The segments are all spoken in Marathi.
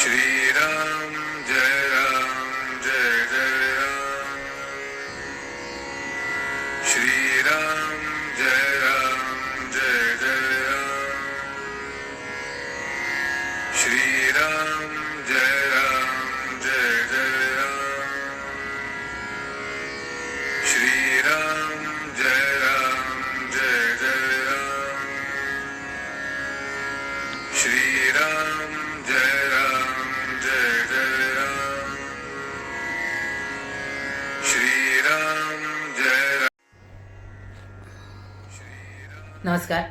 श्रीराम जय जय राम, श्रीराम जय जय राम, श्रीराम जय जय राम, श्रीराम जय जय राम, श्रीराम जय जय राम, श्रीराम जय। नमस्कार.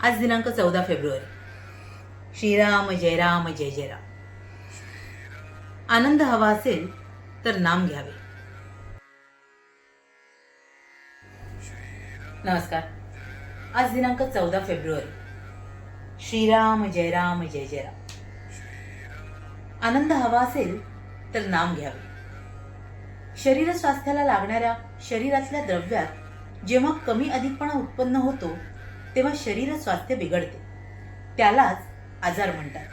आज दिनांक 14 फेब्रुवारी. श्रीराम जय राम जय जय राम. आनंद हवा असेल तर नाम घ्यावे. नमस्कार. आज दिनांक 14 फेब्रुवारी. श्रीराम जय राम जय जय राम. आनंद हवा असेल तर नाम घ्यावे. शरीर स्वास्थ्याला लागणाऱ्या शरीरातल्या द्रव्यात जेव्हा कमी अधिकपणा उत्पन्न होतो तेव्हा शरीर स्वास्थ्य बिघडते. त्यालाच आजार म्हणतात.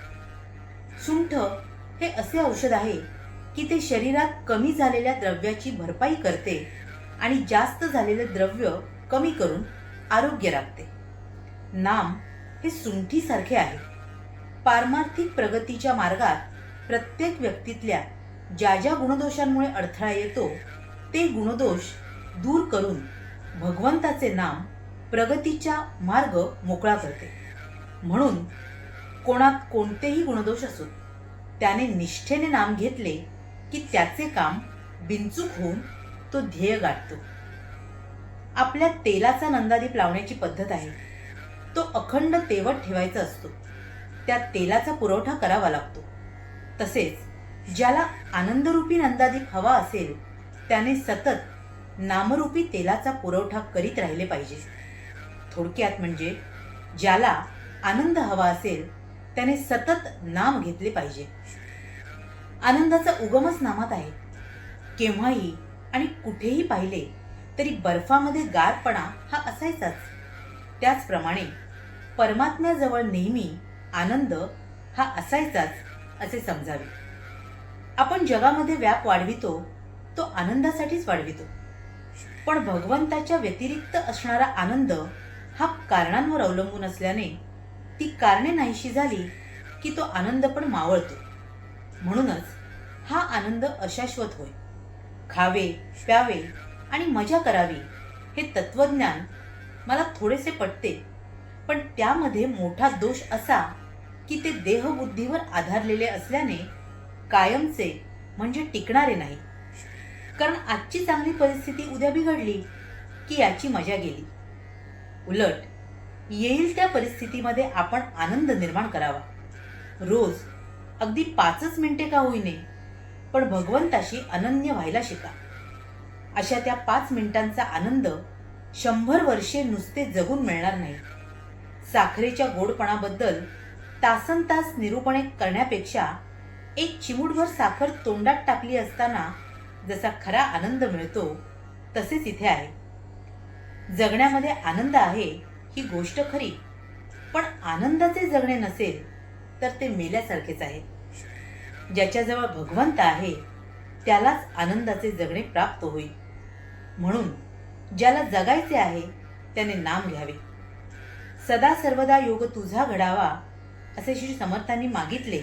सुंठ हे असे औषध आहे की ते शरीरात कमी झालेल्या द्रव्याची भरपाई करते आणि जास्त झालेले द्रव्य कमी करून आरोग्य राखते. नाम हे सुंठीसारखे आहे. पारमार्थिक प्रगतीच्या मार्गात प्रत्येक व्यक्तीतल्या ज्या ज्या गुणदोषांमुळे अडथळा येतो ते गुणदोष दूर करून भगवंताचे नाम प्रगतीचा मार्ग मोकळा करते. म्हणून कोणात कोणतेही गुणदोष असोत त्याने निष्ठेने नाम घेतले की त्याचे काम बिनचूक होऊन तो ध्येय गाठतो. आपल्या तेलाचा नंदादीप लावण्याची पद्धत आहे. तो अखंड तेवत ठेवायचा असतो. त्या तेलाचा पुरवठा करावा लागतो. तसेच ज्याला आनंदरूपी नंदादीप हवा असेल त्याने सतत नामरूपी तेलाचा पुरवठा करीत राहिले पाहिजे. थोडक्यात म्हणजे ज्याला आनंद हवा असेल त्याने सतत नाम घेतले पाहिजे. आनंदाचा उगमच नामात आहे. केव्हाही आणि कुठेही पाहिले तरी बर्फामध्ये गारपणा हा असायचाच. त्याचप्रमाणे परमात्म्याजवळ नेहमी आनंद हा असायचाच असे समजावे. आपण जगामध्ये व्याप वाढवितो तो आनंदासाठीच वाढवितो. पण भगवंताच्या व्यतिरिक्त असणारा आनंद हा कारणांवर अवलंबून असल्याने ती कारणे नाहीशी झाली की तो आनंद पण मावळतो. म्हणूनच हा आनंद अशाश्वत होय. खावे, प्यावे आणि मजा करावी हे तत्वज्ञान मला थोडेसे पटते. पण त्यामध्ये मोठा दोष असा की ते देहबुद्धीवर आधारलेले असल्याने कायमचे म्हणजे टिकणारे नाही. कारण आजची चांगली परिस्थिती उद्या बिघडली की याची मजा गेली. उलट येईल त्या परिस्थितीमध्ये आपण आनंद निर्माण करावा. रोज अगदी 5 मिनिटे का होईने पण भगवंताशी अनन्य व्हायला शिका. अशा त्या 5 मिनिटांचा आनंद 100 वर्षे नुसते जगून मिळणार नाही. साखरेच्या गोडपणाबद्दल तासनतास निरूपणे करण्यापेक्षा एक चिमूटभर साखर तोंडात टाकली असताना जसा खरा आनंद मिळतो तसेच इथे आहे. जगण्यामध्ये आनंद आहे ही गोष्ट खरी, पण आनंदाचे जगणे नसेल तर ते मेल्यासारखेच आहे. ज्याच्याजवळ भगवंत आहे त्यालाच आनंदाचे जगणे प्राप्त होईल. म्हणून ज्याला जगायचे आहे त्याने नाम घ्यावे. सदा सर्वदा योग तुझा घडावा असे श्री समर्थांनी मागितले.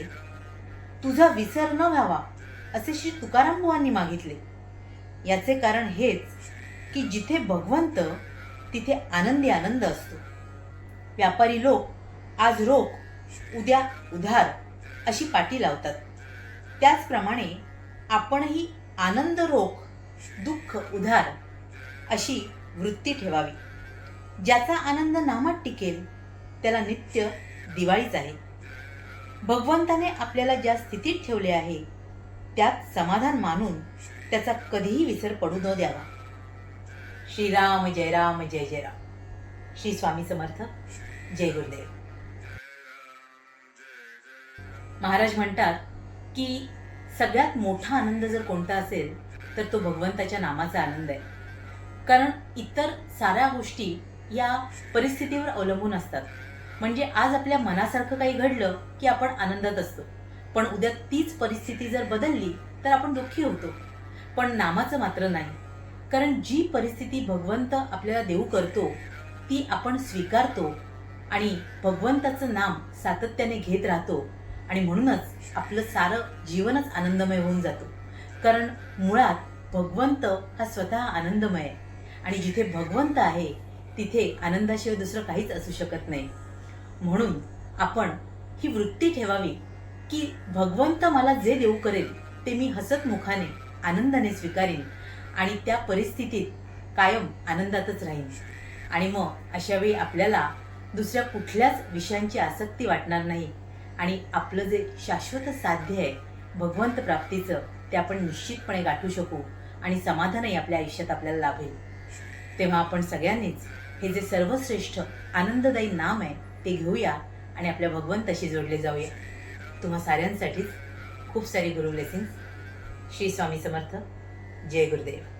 तुझा विसर न व्हावा असे श्री तुकाराम बुवांनी मागितले. याचे कारण हेच की जिथे भगवंत तिथे आनंदी आनंद असतो. व्यापारी लोक आज रोख उद्या उधार अशी पाटी लावतात. त्याचप्रमाणे आपणही आनंद रोख दुःख उधार अशी वृत्ती ठेवावी. ज्याचा आनंद नामात टिकेल त्याला नित्य दिवाळीच आहे. भगवंताने आपल्याला ज्या स्थितीत ठेवले आहे त्यात समाधान मानून त्याचा कधीही विसर पडू न द्यावा. श्रीराम जय राम जय जय राम. श्री स्वामी समर्थ. जय गुरुदेव. महाराज म्हणतात की सगळ्यात मोठा आनंद जर कोणता असेल तर तो भगवंताच्या नामाचा आनंद आहे. कारण इतर साऱ्या गोष्टी या परिस्थितीवर अवलंबून असतात. म्हणजे आज आपल्या मनासारखं काही घडलं की आपण आनंदात असतो, पण उद्या तीच परिस्थिती जर बदलली तर आपण दुःखी होतो. पण नामाचं मात्र नाही. कारण जी परिस्थिती भगवंत आपल्याला देऊ करतो ती आपण स्वीकारतो आणि भगवंताचं नाम सातत्याने घेत राहतो आणि म्हणूनच आपलं सारं जीवनच आनंदमय होऊन जातो. कारण मुळात भगवंत हा स्वतः आनंदमय आहे आणि जिथे भगवंत आहे तिथे आनंदाशिवाय दुसरं काहीच असू शकत नाही. म्हणून आपण ही वृत्ती ठेवावी की भगवंत मला जे देऊ करेल ते मी हसत मुखाने आनंदाने स्वीकारीन आणि त्या परिस्थितीत कायम आनंदातच राहीन. आणि मग अशा वेळी आपल्याला दुसऱ्या कुठल्याच विषयांची आसक्ती वाटणार नाही आणि आपलं जे शाश्वत साध्य आहे भगवंत प्राप्तीचं ते आपण निश्चितपणे गाठू शकू आणि समाधानही आपल्या आयुष्यात आपल्याला लाभेल. तेव्हा आपण सगळ्यांनीच हे जे सर्वश्रेष्ठ आनंददायी नाम आहे ते घेऊया आणि आपल्या भगवंताशी जोडले जाऊया. तुम्हा साऱ्यांसाठीच खूप सारी गुरु ब्लेसिंग्स. श्री स्वामी समर्थ. जय गुरुदेव.